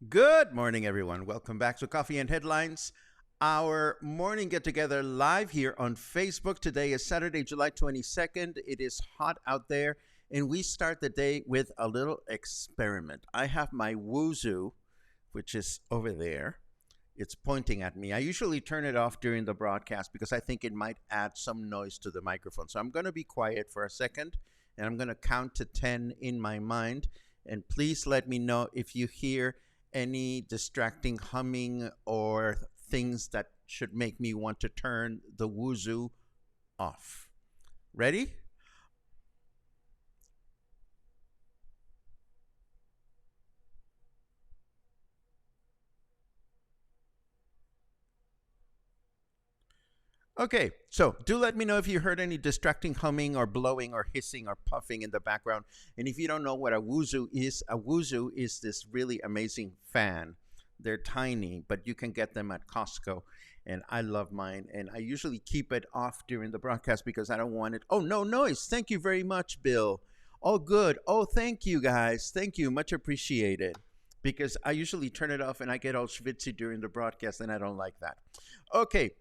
Good morning, everyone. Welcome back to Coffee and Headlines, our morning get together live here on Facebook. Today is Saturday, July 22nd. It is hot out there, and we start the day with a little experiment. I have my Woozoo, which is over there. It's pointing at me. I usually turn it off during the broadcast because I think it might add some noise to the microphone. So I'm going to be quiet for a second, and I'm going to count to 10 in my mind. And please let me know if you hear any distracting humming or things that should make me want to turn the Woozoo off. Ready? Okay, so do let me know if you heard any distracting humming or blowing or hissing or puffing in the background. And if you don't know what a Woozoo is this really amazing fan. They're tiny, but you can get them at Costco. And I love mine. And I usually keep it off during the broadcast because I don't want it. Oh, no noise. Thank you very much, Bill. Oh, good. Oh, thank you, guys. Thank you. Much appreciated. Because I usually turn it off and I get all schwitzy during the broadcast, and I don't like that. Okay.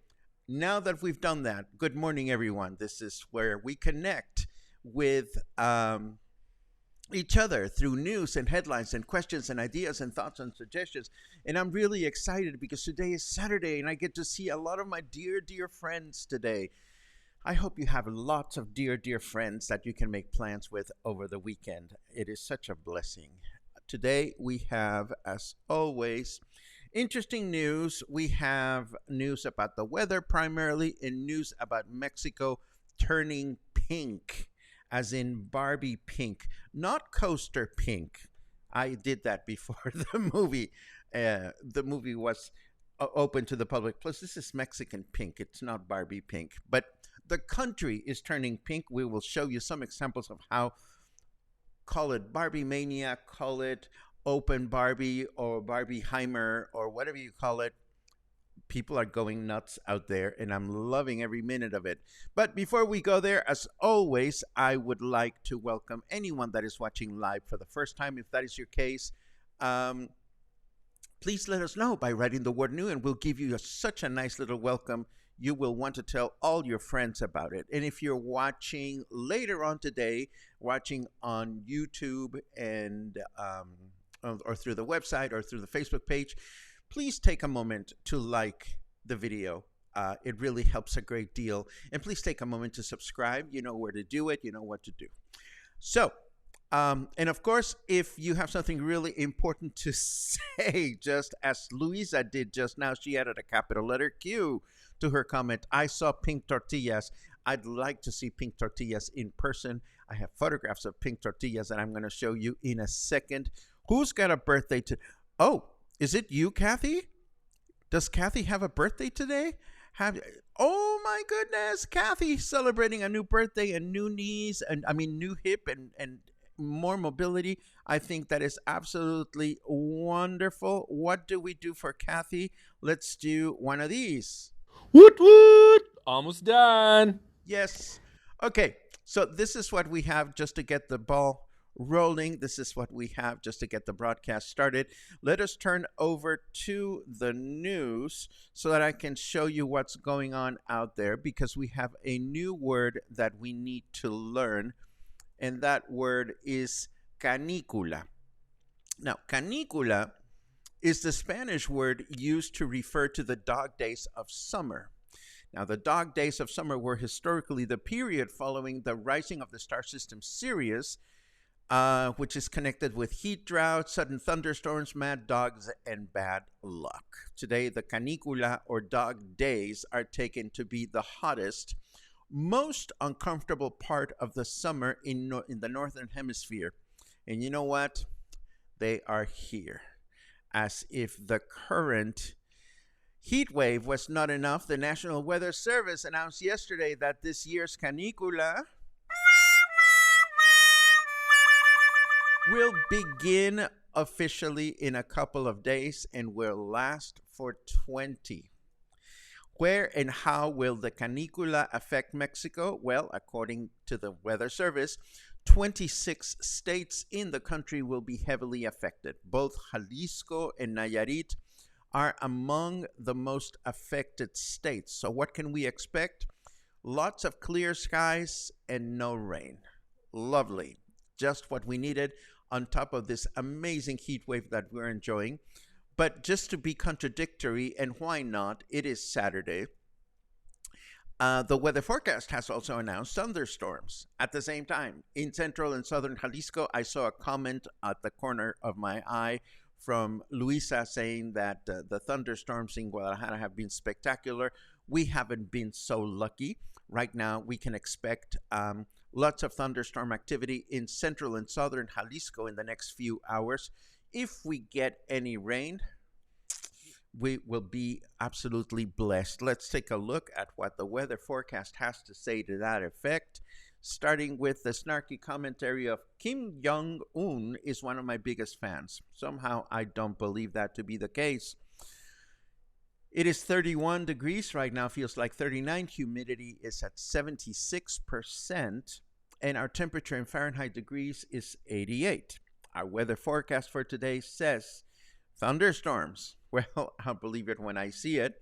Now that we've done that, good morning, everyone. This is where we connect with each other through news and headlines and questions and ideas and thoughts and suggestions. And I'm really excited because today is Saturday and I get to see a lot of my dear, dear friends today. I hope you have lots of dear, dear friends that you can make plans with over the weekend. It is such a blessing. Today we have, as always, interesting news. We have news about the weather primarily, and news about Mexico turning pink, as in Barbie pink, not coaster pink. I did that before the movie. The movie was open to the public. Plus, this is Mexican pink. It's not Barbie pink. But the country is turning pink. We will show you some examples of how, call it Barbie mania, call it Open Barbie or Barbenheimer or whatever you call it. People are going nuts out there, and I'm loving every minute of it. But before we go there, as always, I would like to welcome anyone that is watching live for the first time. If that is your case, please let us know by writing the word new, and we'll give you such a nice little welcome. You will want to tell all your friends about it. And if you're watching later on today, watching on YouTube and or through the website or through the Facebook page, please take a moment to like the video. It really helps a great deal. And please take a moment to subscribe. You know where to do it. You know what to do. So, and of course, if you have something really important to say, just as Luisa did just now, she added a capital letter Q to her comment. I saw pink tortillas. I'd like to see pink tortillas in person. I have photographs of pink tortillas that I'm going to show you in a second. Who's got a birthday to? Oh, is it you, Kathy? Does Kathy have a birthday today? Oh my goodness, Kathy celebrating a new birthday and new knees and new hip and more mobility. I think that is absolutely wonderful. What do we do for Kathy? Let's do one of these. Woot woot! Almost done. Yes. Okay. So this is what we have just to get the ball rolling. This is what we have just to get the broadcast started. Let us turn over to the news so that I can show you what's going on out there, because we have a new word that we need to learn, and that word is canicula. Now, canicula is the Spanish word used to refer to the dog days of summer. Now, the dog days of summer were historically the period following the rising of the star system Sirius, which is connected with heat drought, sudden thunderstorms, mad dogs, and bad luck. Today, the canicula, or dog days, are taken to be the hottest, most uncomfortable part of the summer in the northern hemisphere. And you know what? They are here. As if the current heat wave was not enough, the National Weather Service announced yesterday that this year's canicula will begin officially in a couple of days and will last for 20. Where and how will the canicula affect Mexico? Well, according to the Weather Service, 26 states in the country will be heavily affected. Both Jalisco and Nayarit are among the most affected states. So what can we expect? Lots of clear skies and no rain. Lovely. Just what we needed on top of this amazing heat wave that we're enjoying. But just to be contradictory, and why not, it is Saturday. The weather forecast has also announced thunderstorms at the same time. In central and southern Jalisco, I saw a comment at the corner of my eye from Luisa saying that the thunderstorms in Guadalajara have been spectacular. We haven't been so lucky. Right now, we can expect lots of thunderstorm activity in central and southern Jalisco in the next few hours. If we get any rain, we will be absolutely blessed. Let's take a look at what the weather forecast has to say to that effect. Starting with the snarky commentary of Kim Jong-un is one of my biggest fans. Somehow I don't believe that to be the case. It is 31 degrees right now, feels like 39. Humidity is at 76%, and our temperature in Fahrenheit degrees is 88. Our weather forecast for today says thunderstorms. Well, I'll believe it when I see it.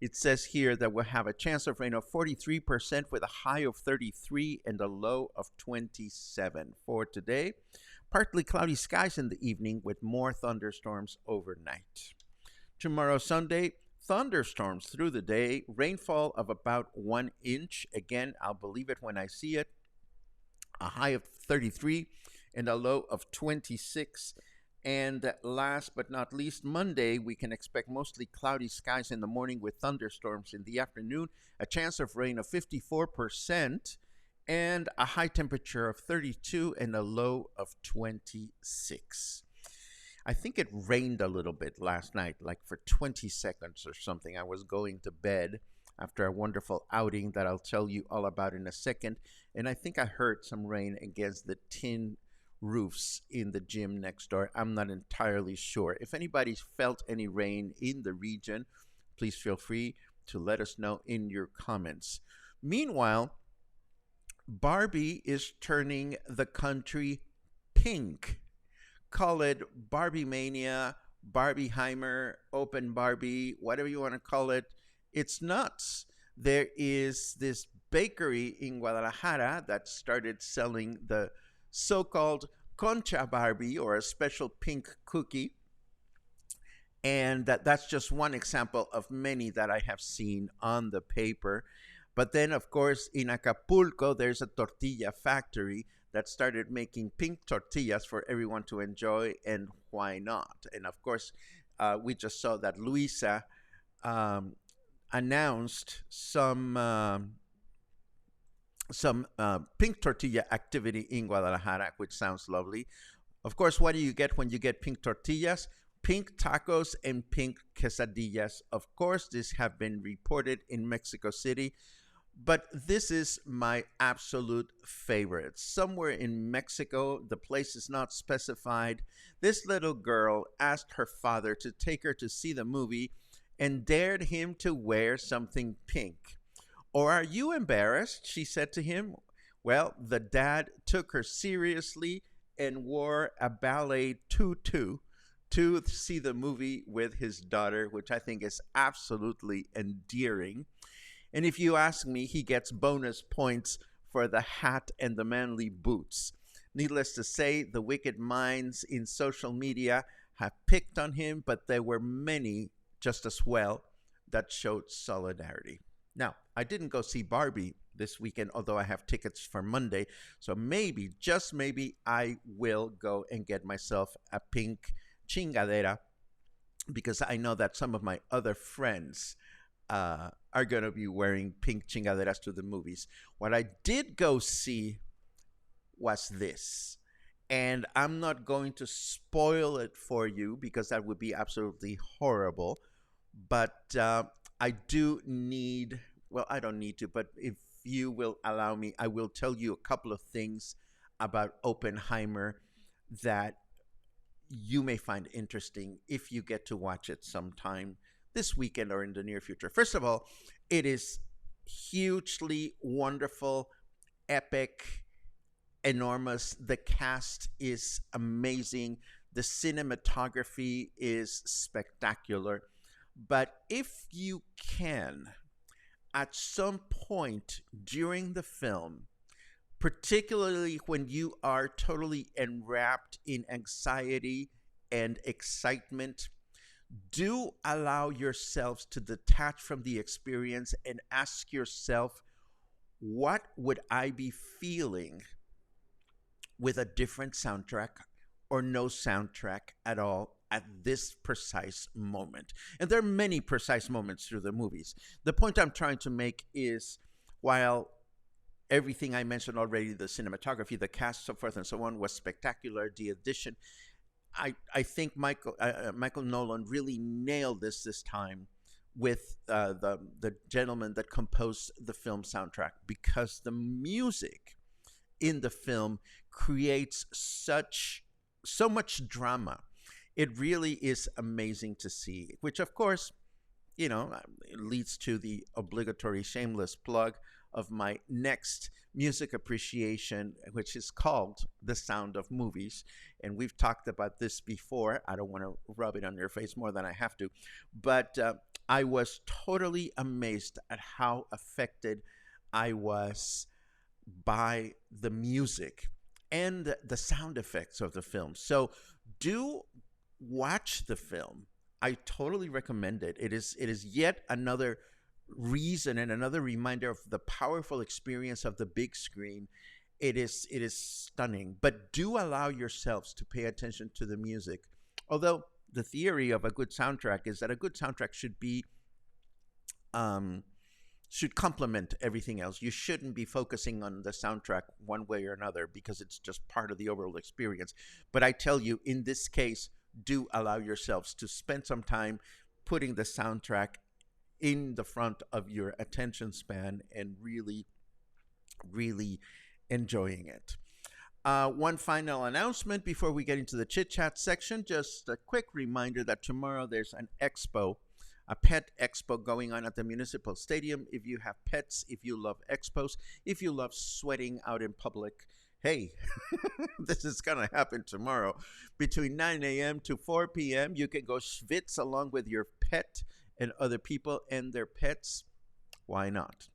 It says here that we'll have a chance of rain of 43% with a high of 33 and a low of 27 for today. Partly cloudy skies in the evening with more thunderstorms overnight. Tomorrow, Sunday, thunderstorms through the day, rainfall of about 1 inch. Again, I'll believe it when I see it. A high of 33 and a low of 26. And last but not least, Monday, we can expect mostly cloudy skies in the morning with thunderstorms in the afternoon, a chance of rain of 54%, and a high temperature of 32 and a low of 26. I think it rained a little bit last night, like for 20 seconds or something. I was going to bed after a wonderful outing that I'll tell you all about in a second, and I think I heard some rain against the tin roofs in the gym next door. I'm not entirely sure. If anybody's felt any rain in the region, please feel free to let us know in your comments. Meanwhile, Barbie is turning the country pink. Call it Barbie Mania, Barbenheimer, Open Barbie, whatever you want to call it. It's nuts. There is this bakery in Guadalajara that started selling the so-called Concha Barbie, or a special pink cookie. And that's just one example of many that I have seen on the paper. But then, of course, in Acapulco, there's a tortilla factory that started making pink tortillas for everyone to enjoy, and why not? And of course, we just saw that Luisa announced some pink tortilla activity in Guadalajara, which sounds lovely. Of course, what do you get when you get pink tortillas? Pink tacos and pink quesadillas. Of course, these have been reported in Mexico City. But this is my absolute favorite. Somewhere in Mexico, the place is not specified. This little girl asked her father to take her to see the movie and dared him to wear something pink. Or are you embarrassed? She said to him. Well, the dad took her seriously and wore a ballet tutu to see the movie with his daughter, which I think is absolutely endearing. And if you ask me, he gets bonus points for the hat and the manly boots. Needless to say, the wicked minds in social media have picked on him, but there were many just as well that showed solidarity. Now, I didn't go see Barbie this weekend, although I have tickets for Monday. So maybe, just maybe, I will go and get myself a pink chingadera because I know that some of my other friends are going to be wearing pink chingaderas to the movies. What I did go see was this. And I'm not going to spoil it for you because that would be absolutely horrible. But I do need, well, I don't need to, but if you will allow me, I will tell you a couple of things about Oppenheimer that you may find interesting if you get to watch it sometime this weekend or in the near future. First of all, it is hugely wonderful, epic, enormous. The cast is amazing. The cinematography is spectacular. But if you can, at some point during the film, particularly when you are totally enwrapped in anxiety and excitement, do allow yourselves to detach from the experience and ask yourself, what would I be feeling with a different soundtrack or no soundtrack at all at this precise moment? And there are many precise moments through the movies. The point I'm trying to make is, while everything I mentioned already, the cinematography, the cast, so forth and so on, was spectacular, the addition, I think Michael Nolan really nailed this time with the gentleman that composed the film soundtrack, because the music in the film creates so much drama. It really is amazing to see, which of course, leads to the obligatory shameless plug of my next music appreciation, which is called The Sound of Movies. And we've talked about this before. I don't want to rub it on your face more than I have to. But I was totally amazed at how affected I was by the music and the sound effects of the film. So do watch the film. I totally recommend it. It is yet another reason and another reminder of the powerful experience of the big screen. It is stunning, but do allow yourselves to pay attention to the music. Although the theory of a good soundtrack is that a good soundtrack should complement everything else. You shouldn't be focusing on the soundtrack one way or another because it's just part of the overall experience. But I tell you, in this case, do allow yourselves to spend some time putting the soundtrack in the front of your attention span and really, really enjoying it. One final announcement before we get into the chit chat section. Just a quick reminder that tomorrow there's an expo, a pet expo going on at the Municipal Stadium. If you have pets, if you love expos, if you love sweating out in public, hey, this is going to happen tomorrow. Between 9 a.m. to 4 p.m., you can go schwitz along with your pet and other people and their pets. Why not?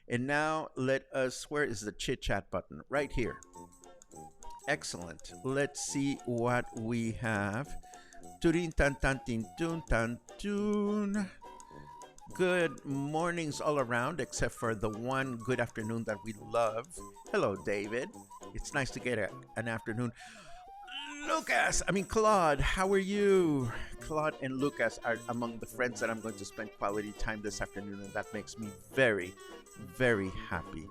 And now let us, where is the chit chat button? Right here. Excellent. Let's see what we have. Turin tan tan tin tun tan tun. Good mornings all around, except for the one good afternoon that we love. Hello, David. It's nice to get an afternoon. Claude, how are you? Claude and Lucas are among the friends that I'm going to spend quality time this afternoon, and that makes me very, very happy.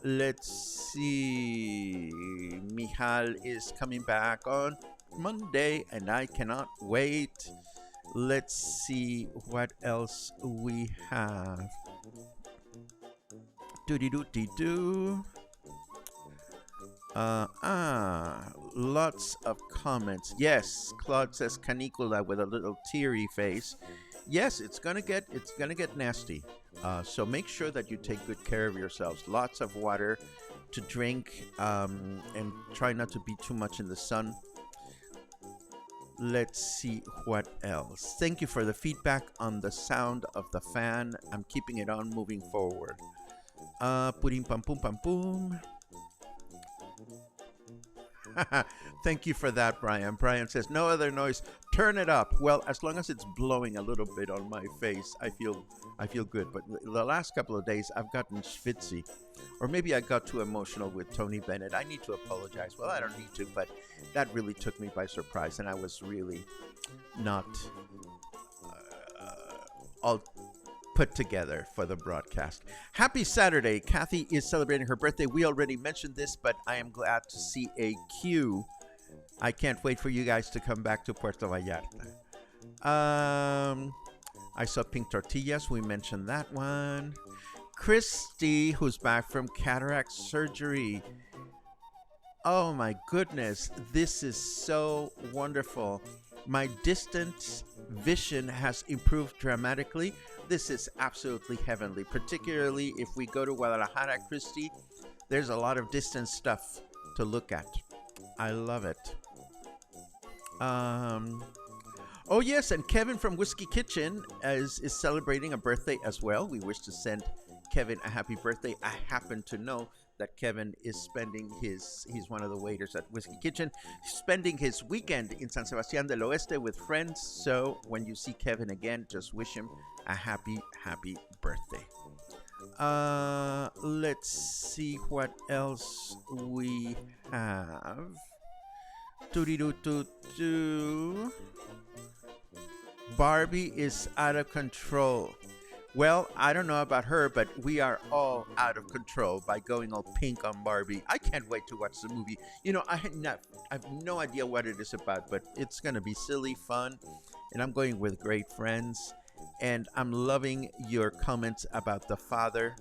Let's see. Michal is coming back on Monday, and I cannot wait. Let's see what else we have. Doody doo dee doo. Lots of comments. Yes, Claude says canicula with a little teary face. Yes, it's gonna get nasty. So make sure that you take good care of yourselves. Lots of water to drink, and try not to be too much in the sun. Let's see what else. Thank you for the feedback on the sound of the fan. I'm keeping it on moving forward. Purim pam pum pam pum. Thank you for that, Brian. Brian says no other noise. Turn it up. Well, as long as it's blowing a little bit on my face, I feel good. But the last couple of days, I've gotten schwitzy, or maybe I got too emotional with Tony Bennett. I need to apologize. Well, I don't need to, but that really took me by surprise, and I was really not all put together for the broadcast. Happy Saturday. Kathy is celebrating her birthday. We already mentioned this, but I am glad to see a queue. I can't wait for you guys to come back to Puerto Vallarta. I saw Pink Tortillas. We mentioned that one. Christy, who's back from cataract surgery. Oh my goodness. This is so wonderful. My distance vision has improved dramatically. This is absolutely heavenly, particularly if we go to Guadalajara, Christy. There's a lot of distance stuff to look at. I love it. Oh yes, and Kevin from Whiskey Kitchen is celebrating a birthday as well. We wish to send Kevin a happy birthday. I happen to know that Kevin is spending he's one of the waiters at Whiskey Kitchen, spending his weekend in San Sebastián del Oeste with friends. So when you see Kevin again, just wish him a happy birthday. Let's see what else we have. Doo-dee-doo-doo-doo. Barbie is out of control. Well, I don't know about her, but we are all out of control by going all pink on Barbie. I can't wait to watch the movie. You know, I have no idea what it is about, but it's going to be silly, fun, and I'm going with great friends. And I'm loving your comments about the father.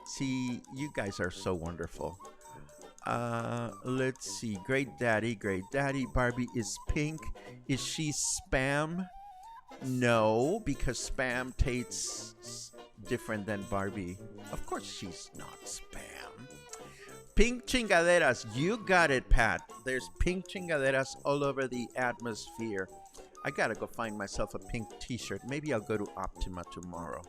See, you guys are so wonderful. Let's see. Great daddy. Barbie is pink. Is she spam? No, because spam tastes different than Barbie. Of course she's not spam. Pink chingaderas. You got it, Pat. There's pink chingaderas all over the atmosphere. I gotta go find myself a pink t-shirt. Maybe I'll go to Optima tomorrow.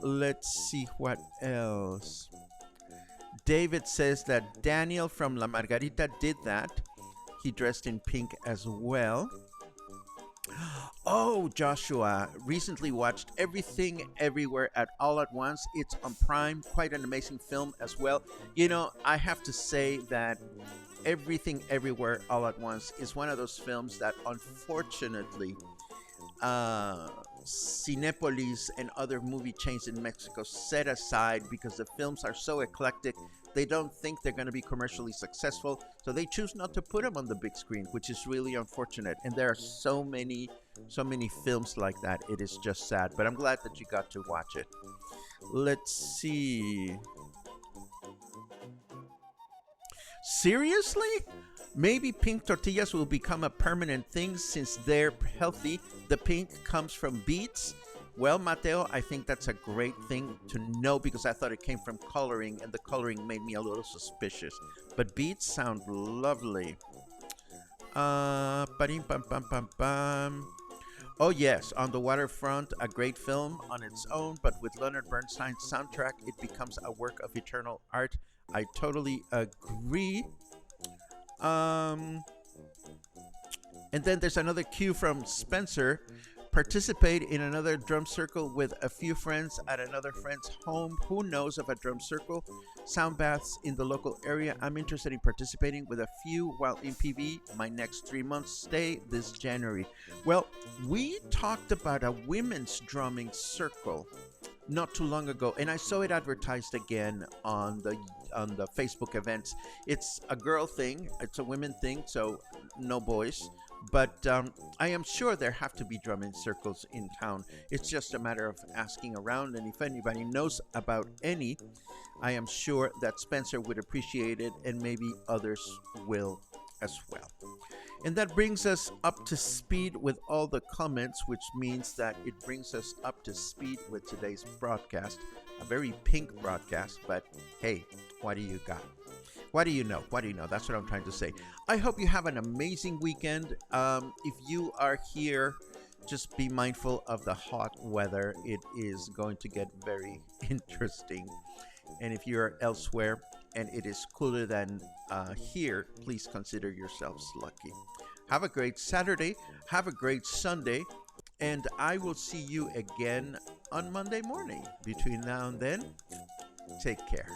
Let's see what else. David says that Daniel from La Margarita did that. He dressed in pink as well. Oh, Joshua recently watched Everything Everywhere at All at Once. It's on Prime. Quite an amazing film as well. You know, I have to say that Everything Everywhere All at Once is one of those films that unfortunately Cinépolis and other movie chains in Mexico set aside because the films are so eclectic. They don't think they're going to be commercially successful, so they choose not to put them on the big screen, which is really unfortunate. And there are so many films like that. It is just sad, but I'm glad that you got to watch it. Let's see. Seriously? Maybe pink tortillas will become a permanent thing since they're healthy. The pink comes from beets. Well, Mateo, I think that's a great thing to know because I thought it came from coloring, and the coloring made me a little suspicious. But beets sound lovely. Ba-ding, bum, bum, bum, bum. Oh yes, On the Waterfront, a great film on its own, but with Leonard Bernstein's soundtrack, it becomes a work of eternal art. I totally agree. And then there's another cue from Spencer. Participate in another drum circle with a few friends at another friend's home. Who knows of a drum circle? Sound baths in the local area. I'm interested in participating with a few while in PV. My next 3 months stay this January. Well, we talked about a women's drumming circle not too long ago, and I saw it advertised again on the Facebook events. It's a girl thing, it's a women thing, so no boys, But I am sure there have to be drumming circles in town. It's just a matter of asking around, and if anybody knows about any, I am sure that Spencer would appreciate it, and maybe others will as well. And that brings us up to speed with all the comments, which means that it brings us up to speed with today's broadcast. A very pink broadcast, but hey, what do you got? What do you know? What do you know? That's what I'm trying to say. I hope you have an amazing weekend. If you are here, just be mindful of the hot weather. It is going to get very interesting. And if you're elsewhere and it is cooler than here, please consider yourselves lucky. Have a great Saturday. Have a great Sunday. And I will see you again on Monday morning. Between now and then, take care.